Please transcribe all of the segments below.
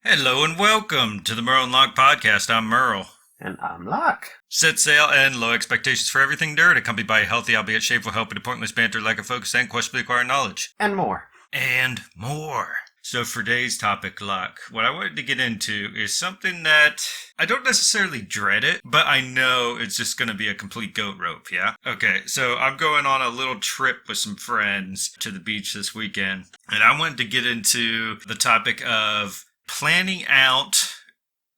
Hello and welcome to the Merle and Locke podcast. I'm Merle. And I'm Locke. Set sail and low expectations for everything nerd, accompanied by a healthy, albeit shameful, help and pointless banter, lack of focus, and questionably acquired knowledge. And more. And more. So for today's topic, Locke, what I wanted to get into is something that I don't necessarily dread it, but I know it's just going to be a complete goat rope, yeah? Okay, so I'm going on a little trip with some friends to the beach this weekend, and I wanted to get into the topic of planning out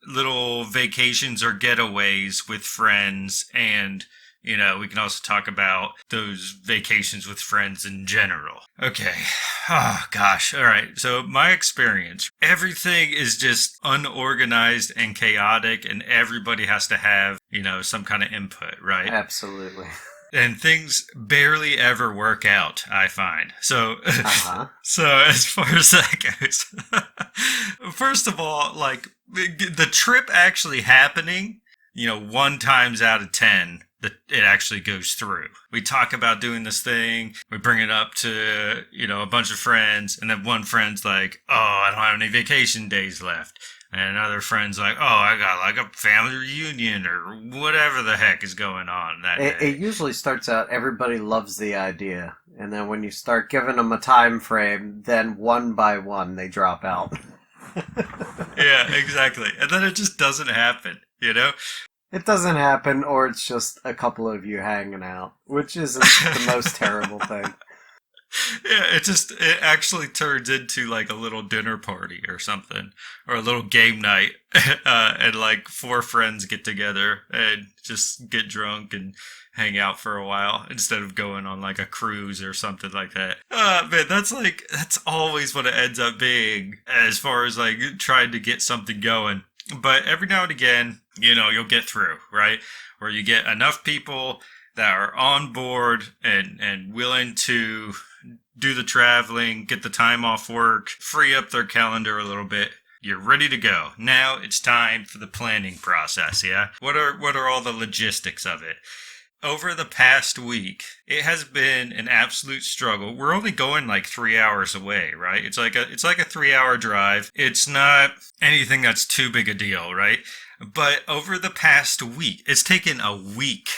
little vacations or getaways with friends, and we can also talk about those vacations with friends in general. Okay. Oh gosh. All right. So my experience, everything is just unorganized and chaotic, and everybody has to have some kind of input, right? Absolutely. And things barely ever work out, I find. So, so as far as that goes, first of all, like the trip actually happening, 1 times out of 10, that it actually goes through. We talk about doing this thing, we bring it up to, a bunch of friends, and then one friend's like, oh, I don't have any vacation days left. And another friend's like, oh, I got like a family reunion or whatever the heck is going on that day. It usually starts out, everybody loves the idea. And then when you start giving them a time frame, then one by one they drop out. Yeah, exactly. And then it just doesn't happen, It doesn't happen, or it's just a couple of you hanging out, which isn't the most terrible thing. Yeah, it actually turns into like a little dinner party or something, or a little game night, and like 4 friends get together and just get drunk and hang out for a while instead of going on like a cruise or something like that. Man, that's always what it ends up being as far as like trying to get something going. But every now and again, you'll get through, right? Where you get enough people that are on board and willing to do the traveling, get the time off work, free up their calendar a little bit. You're ready to go. Now it's time for the planning process, yeah? What are all the logistics of it? Over the past week, it has been an absolute struggle. We're only going like 3 hours away, right? It's like a 3-hour drive. It's not anything that's too big a deal, right? But over the past week, it's taken a week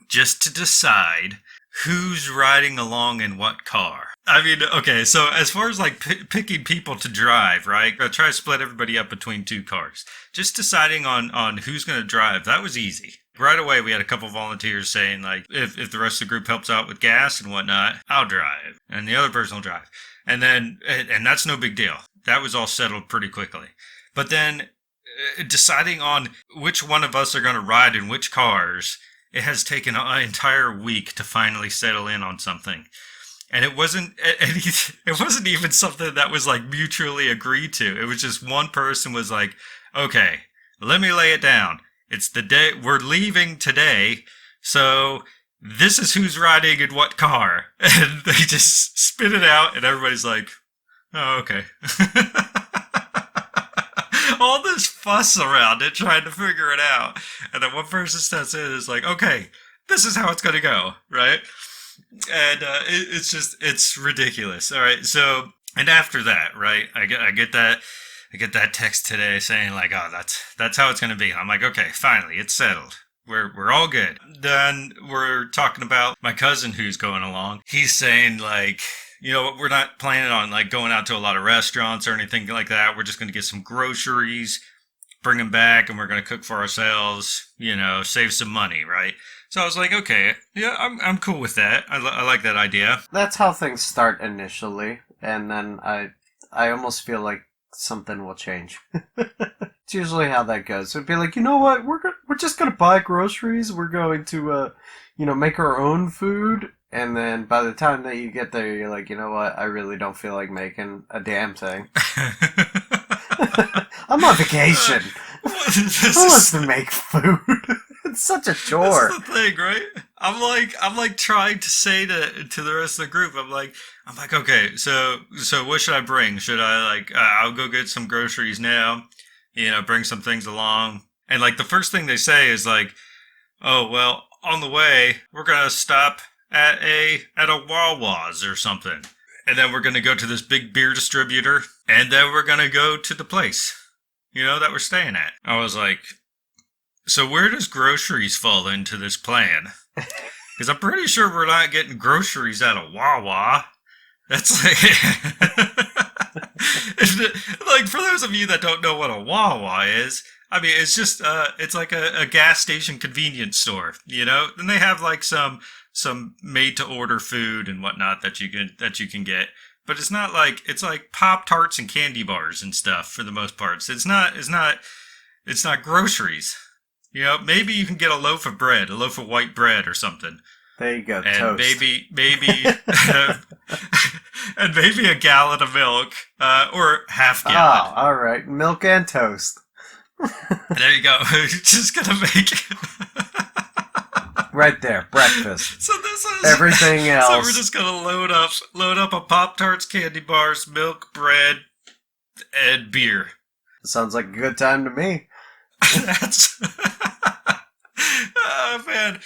just to decide who's riding along in what car. I mean, okay, so as far as like picking people to drive, right? I try to split everybody up between 2 cars. Just deciding on who's going to drive, that was easy. Right away, we had a couple volunteers saying, like, if the rest of the group helps out with gas and whatnot, I'll drive. And the other person will drive. And that's no big deal. That was all settled pretty quickly. But then deciding on which one of us are going to ride in which cars, it has taken an entire week to finally settle in on something. And it wasn't even something that was like mutually agreed to. It was just one person was like, okay, let me lay it down. It's the day we're leaving today. So this is who's riding in what car. And they just spit it out and everybody's like, oh, okay. All this fuss around it, trying to figure it out. And then one person steps in and is like, okay, this is how it's going to go, right? And it's ridiculous. All right. So, and after that, right, I get that text today saying like, oh, that's how it's going to be. I'm like, okay, finally, it's settled. We're all good. Then we're talking about my cousin who's going along. He's saying like, we're not planning on like going out to a lot of restaurants or anything like that. We're just going to get some groceries, bring them back, and we're going to cook for ourselves, save some money, right? So I was like, okay, yeah, I'm cool with that. I like that idea. That's how things start initially, and then I almost feel like something will change. It's usually how that goes. It'd be like, you know what, we're just gonna buy groceries. We're going to, make our own food. And then by the time that you get there, you're like, you know what, I really don't feel like making a damn thing. I'm on vacation. Who wants to make food? It's such a chore. That's the thing, right? I'm like trying to say to the rest of the group. I'm like, okay, so what should I bring? Should I I'll go get some groceries now, bring some things along. And like the first thing they say is like, oh well, on the way we're gonna stop at a Wawa's or something, and then we're gonna go to this big beer distributor, and then we're gonna go to the place. that we're staying at. I was like, so where does groceries fall into this plan? Because I'm pretty sure we're not getting groceries at a Wawa. That's like, like for those of you that don't know what a Wawa is, I mean, it's just it's like a gas station convenience store, And they have like some made to order food and whatnot that you can get. But it's not like it's like Pop Tarts and candy bars and stuff for the most part. So it's not groceries. Maybe you can get a loaf of bread, a loaf of white bread or something. There you go, and toast. maybe and maybe a gallon of milk, or half gallon. Oh, all right, milk and toast. There you go. Just gonna make right there, breakfast. So this is everything else. So we're just gonna load up a Pop Tarts, candy bars, milk, bread, and beer. Sounds like a good time to me. That's oh man.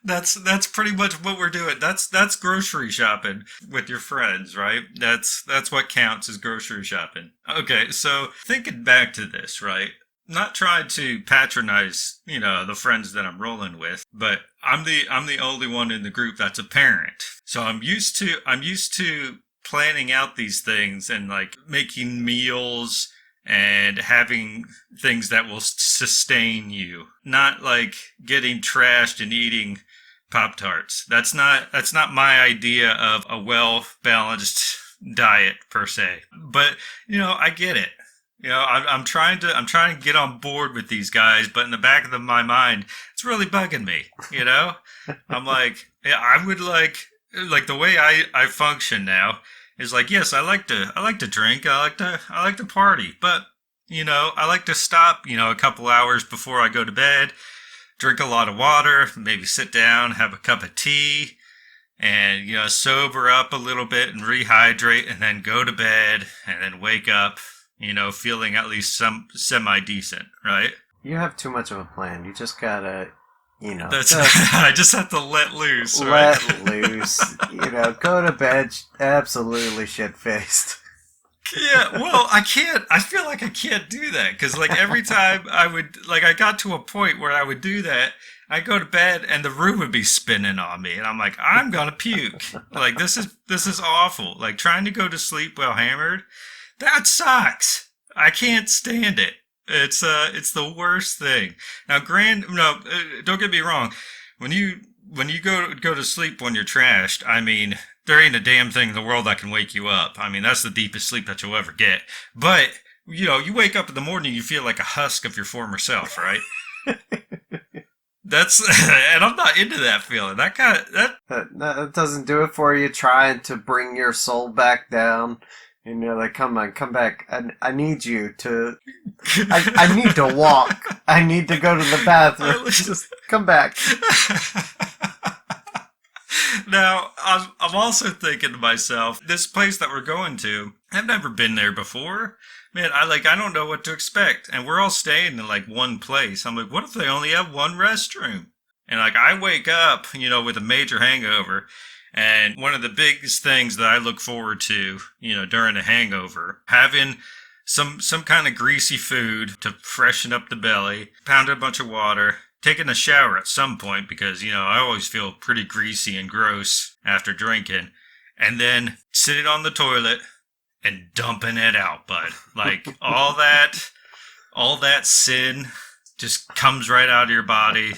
That's pretty much what we're doing. That's grocery shopping with your friends, right? That's what counts as grocery shopping. Okay, so thinking back to this, right? Not trying to patronize, the friends that I'm rolling with, but I'm the only one in the group that's a parent. So I'm used to planning out these things and like making meals and having things that will sustain you, not like getting trashed and eating Pop-Tarts. That's not my idea of a well-balanced diet per se. But, I get it. I'm trying to get on board with these guys, but in the back of my mind, it's really bugging me, I'm like, yeah, I would like the way I function now is like, yes, I like to drink, I like to party, but I like to stop, a couple hours before I go to bed, drink a lot of water, maybe sit down, have a cup of tea, and sober up a little bit and rehydrate, and then go to bed, and then wake up, feeling at least some semi decent, right? You have too much of a plan. You just gotta. That's I just have to let loose. Right? Let loose. Go to bed absolutely shit-faced. Yeah, well, I can't. I feel like I can't do that because, like, every time I got to a point where I would do that, I go to bed and the room would be spinning on me, and I'm like, I'm gonna puke. Like, this is awful. Like, trying to go to sleep while hammered, that sucks. I can't stand it. It's the worst thing. Now, don't get me wrong. When you go to sleep when you're trashed, I mean, there ain't a damn thing in the world that can wake you up. I mean, that's the deepest sleep that you'll ever get. But you wake up in the morning, you feel like a husk of your former self, right? And I'm not into that feeling. That doesn't do it for you. Trying to bring your soul back down. And you're like, come on, come back. I need you to... I need to walk. I need to go to the bathroom. Just come back. Now, I'm also thinking to myself, this place that we're going to, I've never been there before. Man, I don't know what to expect. And we're all staying in like one place. I'm like, what if they only have one restroom? And like, I wake up, with a major hangover. And one of the biggest things that I look forward to, during a hangover, having some kind of greasy food to freshen up the belly, pound a bunch of water, taking a shower at some point because, I always feel pretty greasy and gross after drinking, and then sitting on the toilet and dumping it out, bud. Like all that sin just comes right out of your body.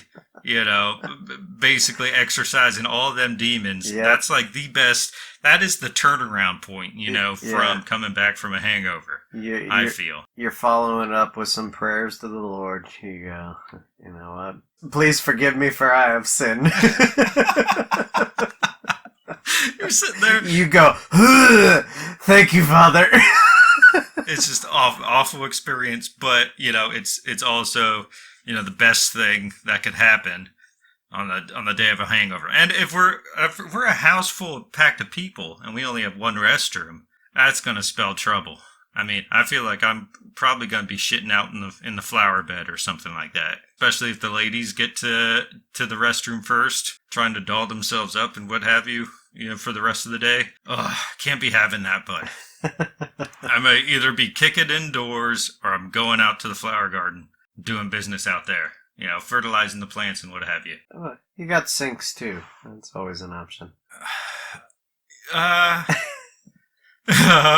Basically exercising all of them demons. Yep. That's like the best. That is the turnaround point, from coming back from a hangover. I feel. You're following it up with some prayers to the Lord. Here you go. You know what? Please forgive me for I have sinned. You're sitting there. You go, thank you, Father. It's just awful experience, but, it's also... the best thing that could happen on the day of a hangover. And if we're a house full packed of people and we only have one restroom, that's going to spell trouble. I mean, I feel like I'm probably going to be shitting out in the flower bed or something like that. Especially if the ladies get to the restroom first, trying to doll themselves up and what have you, for the rest of the day. Ugh, can't be having that, bud. I may either be kicking indoors or I'm going out to the flower garden, doing business out there. You know, fertilizing the plants and what have you. Oh, you got sinks too. That's always an option. Uh,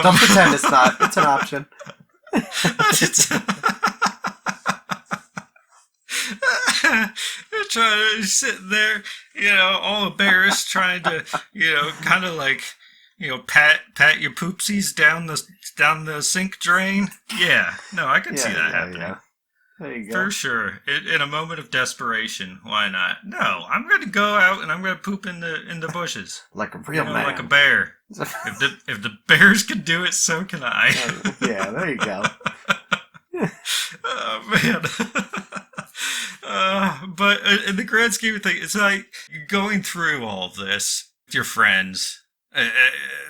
Don't pretend it's not. It's an option. Trying to sit there, you know, all embarrassed, trying to, you know, kind of like, you know, pat your poopsies down the sink drain. Yeah, no, I can see that happening. Yeah. There you go. For sure. In a moment of desperation, why not? No, I'm going to go out and I'm going to poop in the bushes. Like a real man. Like a bear. If the bears can do it, so can I. Yeah, there you go. Oh, man. But in the grand scheme of things, it's like going through all this with your friends,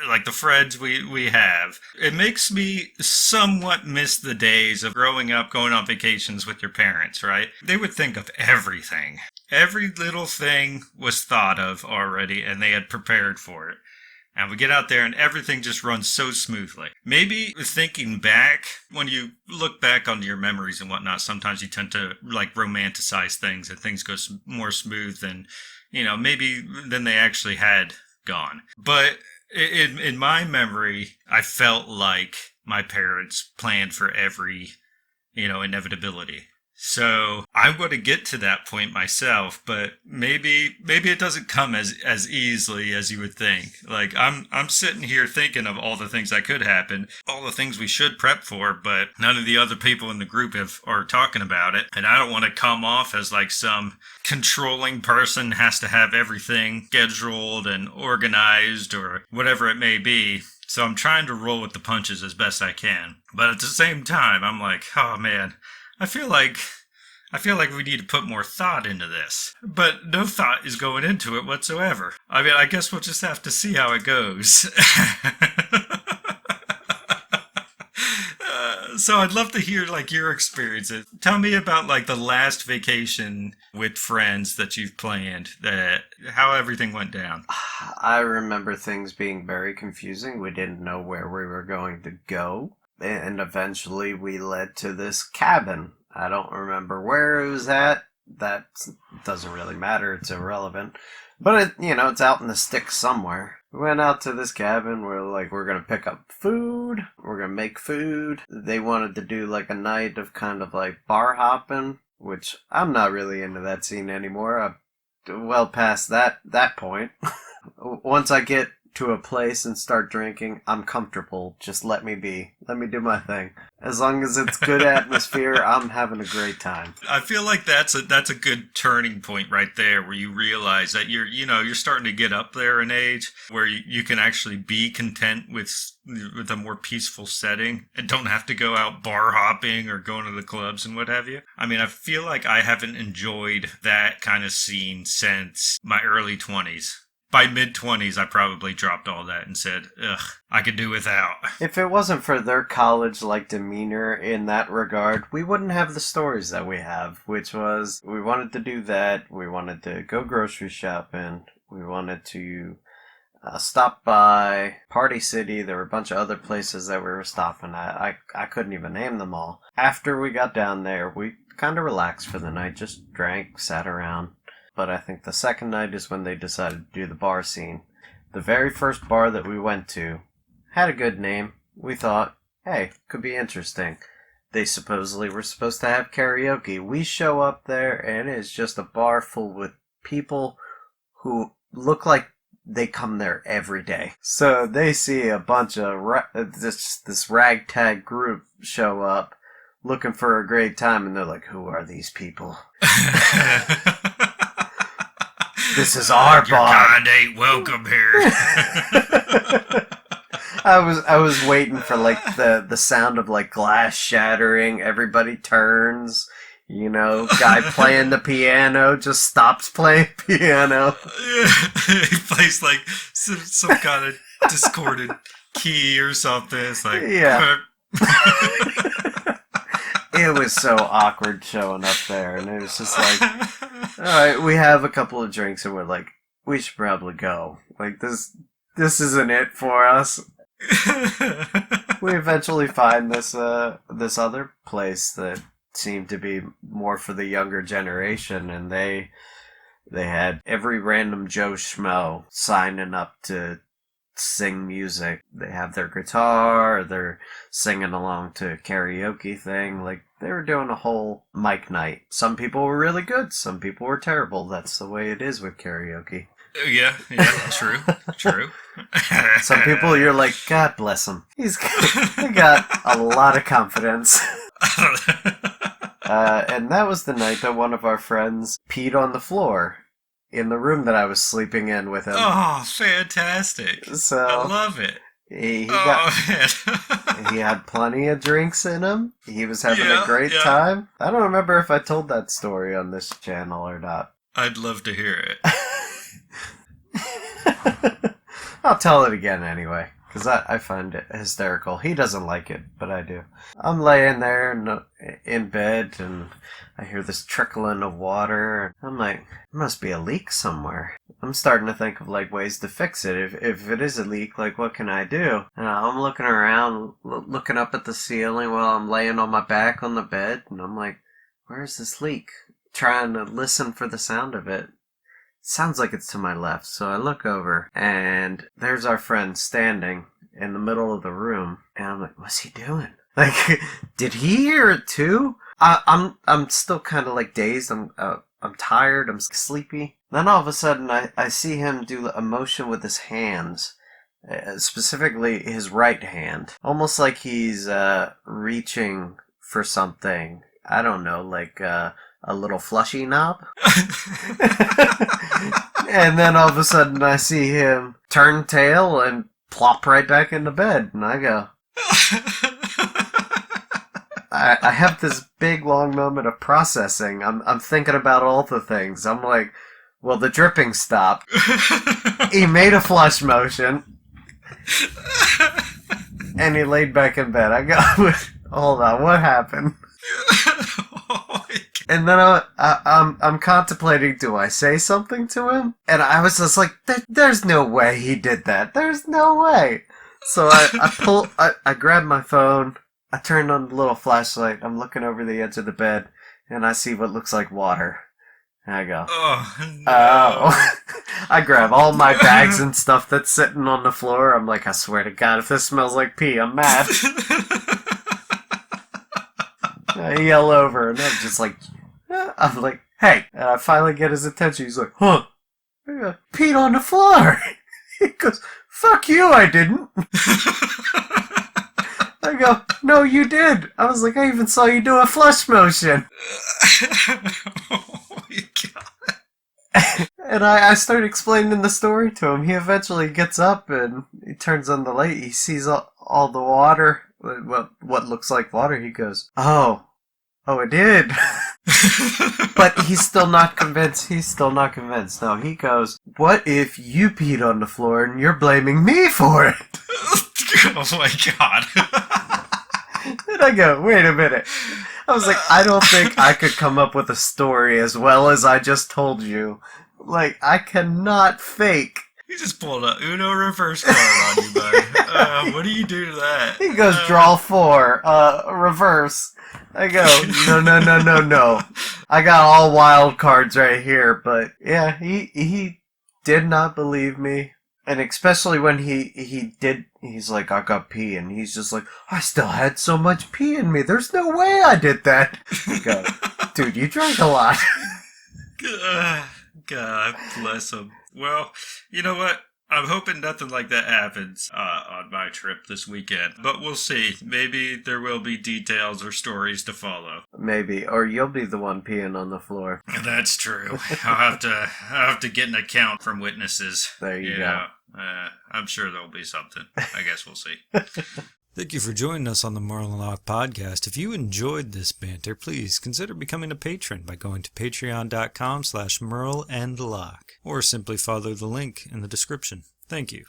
like the friends we have. It makes me somewhat miss the days of growing up, going on vacations with your parents, right? They would think of everything. Every little thing was thought of already, and they had prepared for it. And we get out there and everything just runs so smoothly. Maybe thinking back, when you look back onto your memories and whatnot, sometimes you tend to like romanticize things and things go more smooth than, you know, maybe than they actually had gone. But in my memory, I felt like my parents planned for every, you know, inevitability. So I'm going to get to that point myself, but maybe it doesn't come as easily as you would think. Like I'm sitting here thinking of all the things that could happen, all the things we should prep for, but none of the other people in the group are talking about it. And I don't want to come off as like some controlling person has to have everything scheduled and organized or whatever it may be. So I'm trying to roll with the punches as best I can. But at the same time, I'm like, oh man, I feel like we need to put more thought into this. But no thought is going into it whatsoever. I mean, I guess we'll just have to see how it goes. So I'd love to hear like your experiences. Tell me about like the last vacation with friends that you've planned, how everything went down. I remember things being very confusing. We didn't know where we were going to go. And eventually we led to this cabin. I don't remember where it was at. That doesn't really matter. It's irrelevant. But, it's out in the sticks somewhere. We went out to this cabin. We're going to pick up food. We're going to make food. They wanted to do like a night of kind of like bar hopping, which I'm not really into that scene anymore. I'm well past that point. Once I get to a place and start drinking, I'm comfortable. Just let me be. Let me do my thing. As long as it's good atmosphere, I'm having a great time. I feel like that's a good turning point right there, where you realize that you're starting to get up there in age, where you can actually be content with a more peaceful setting and don't have to go out bar hopping or going to the clubs and what have you. I mean, I feel like I haven't enjoyed that kind of scene since my early 20s. By mid-20s, I probably dropped all that and said, ugh, I could do without. If it wasn't for their college-like demeanor in that regard, we wouldn't have the stories that we have, which was, we wanted to do that, we wanted to go grocery shopping, we wanted to stop by Party City. There were a bunch of other places that we were stopping at. I couldn't even name them all. After we got down there, we kind of relaxed for the night, just drank, sat around. But I think the second night is when they decided to do the bar scene. The very first bar that we went to had a good name. We thought, hey, could be interesting. They supposedly were supposed to have karaoke. We show up there and it's just a bar full with people who look like they come there every day. So they see a bunch of this ragtag group show up looking for a great time, and they're like, who are these people? This is our bar. Your kind ain't welcome here. I was waiting for like the sound of like glass shattering. Everybody turns. Guy playing the piano just stops playing piano. He plays like some kind of discordant key or something. It's like, yeah. It was so awkward showing up there, and it was just like, all right, we have a couple of drinks, and we're like, we should probably go. Like this isn't it for us. We eventually find this other place that seemed to be more for the younger generation, and they had every random Joe Schmo signing up to sing music. They have their guitar, they're singing along to a karaoke thing. Like, they were doing a whole mic night. Some people were really good, some people were terrible. That's the way it is with karaoke. Yeah, true. Some people you're like, God bless him. He got a lot of confidence. And that was the night that one of our friends peed on the floor in the room that I was sleeping in with him. Oh, fantastic. So I love it. He Man. he had plenty of drinks in him. He was having a great yeah. time. I don't remember if I told that story on this channel or not. I'd love to hear it. I'll tell it again anyway, because I find it hysterical. He doesn't like it, but I do. I'm laying there in bed, and I hear this trickling of water. I'm like, there must be a leak somewhere. I'm starting to think of like ways to fix it. If it is a leak, like what can I do? And I'm looking around, looking up at the ceiling while I'm laying on my back on the bed, and I'm like, where's this leak? Trying to listen for the sound of it. Sounds like it's to my left, so I look over, and there's our friend standing in the middle of the room, and I'm like, what's he doing? Like, did he hear it too? I'm still kind of like dazed. I'm tired. I'm sleepy. Then all of a sudden, I see him do a motion with his hands, specifically his right hand, almost like he's reaching for something. I don't know, like a little flushy knob. And then all of a sudden I see him turn tail and plop right back into bed. And I go, I have this big long moment of processing. I'm thinking about all the things. I'm like, well, the dripping stopped. He made a flush motion. And he laid back in bed. I go, hold on, what happened? And then I'm contemplating, do I say something to him? And I was just like, there's no way he did that. There's no way. So I grabbed my phone, I turned on the little flashlight, I'm looking over the edge of the bed, and I see what looks like water. And I go, oh. I grab all my bags and stuff that's sitting on the floor. I'm like, I swear to God, if this smells like pee, I'm mad. I yell over, and I'm like, hey. And I finally get his attention. He's like, huh? I peed on the floor. He goes, fuck you, I didn't. I go, no, you did. I was like, I even saw you do a flush motion. Oh my God. And I started explaining the story to him. He eventually gets up and he turns on the light. He sees all the water, what looks like water. He goes, oh, it did. But he's still not convinced. No, he goes, what if you peed on the floor and you're blaming me for it? Oh my God. And I go, wait a minute. I was like, I don't think I could come up with a story as well as I just told you. Like, I cannot fake. You just pulled a Uno reverse card on you, bud. What do you do to that? He goes, draw 4, reverse. I go, no. I got all wild cards right here, but yeah, he did not believe me. And especially when he did, he's like, I got pee, and he's just like, I still had so much pee in me. There's no way I did that. I go, dude, you drank a lot. God bless him. Well, you know what? I'm hoping nothing like that happens on my trip this weekend. But we'll see. Maybe there will be details or stories to follow. Maybe. Or you'll be the one peeing on the floor. That's true. I'll have to get an account from witnesses. There you go. I'm sure there'll be something. I guess we'll see. Thank you for joining us on the Merle and Locke podcast. If you enjoyed this banter, please consider becoming a patron by going to patreon.com/Merle and Locke, or simply follow the link in the description. Thank you.